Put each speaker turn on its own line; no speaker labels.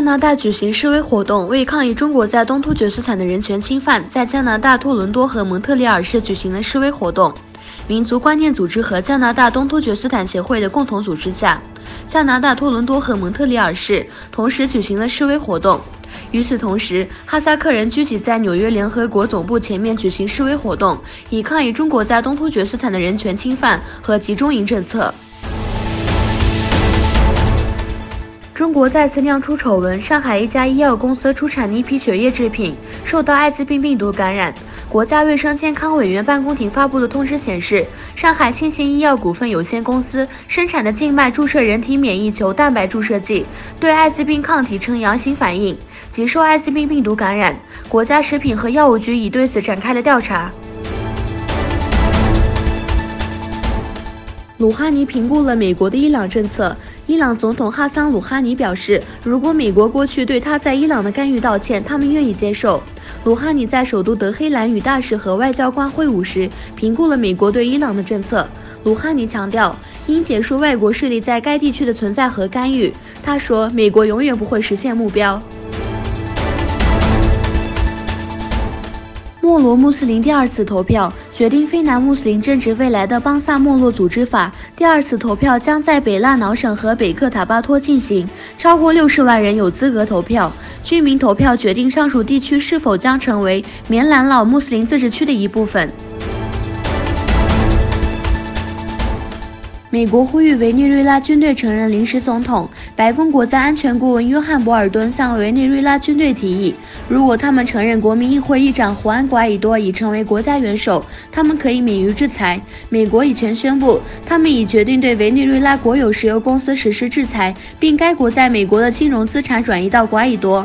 拿大举行示威活动，为抗议中国在东突厥斯坦的人权侵犯，在加拿大多伦多和蒙特利尔市举行了示威活动。民族观念组织和加拿大东突厥斯坦协会的共同组织下，加拿大多伦多和蒙特利尔市同时举行了示威活动。与此同时，哈萨克人聚集在纽约联合国总部前面举行示威活动，以抗议中国在东突厥斯坦的人权侵犯和集中营政策。中国再次酿出丑闻，上海一家医药公司出产的一批血液制品受到艾滋病病毒感染。国家卫生健康委员办公厅发布的通知显示，上海信兴医药股份有限公司生产的静脉注射人体免疫球蛋白注射剂对艾滋病抗体呈阳性反应，即受艾滋病病毒感染。国家食品和药物局已对此展开了调查。鲁哈尼评估了美国的伊朗政策。伊朗总统哈桑·鲁哈尼表示，如果美国过去对他在伊朗的干预道歉，他们愿意接受。鲁哈尼在首都德黑兰与大使和外交官会晤时，评估了美国对伊朗的政策。鲁哈尼强调，应结束外国势力在该地区的存在和干预。他说，美国永远不会实现目标。莫罗穆斯林第二次投票决定非南穆斯林政治未来的邦萨莫洛组织法。第二次投票将在北拉瑙省和北克塔巴托进行，超过60万人有资格投票。居民投票决定上述地区是否将成为棉兰老穆斯林自治区的一部分。美国呼吁委内瑞拉军队承认临时总统。白宫国家安全顾问约翰·博尔顿向委内瑞拉军队提议，如果他们承认国民议会议长胡安·瓜伊多已成为国家元首，他们可以免于制裁。美国以前宣布，他们已决定对委内瑞拉国有石油公司实施制裁，并该国在美国的金融资产转移到瓜伊多。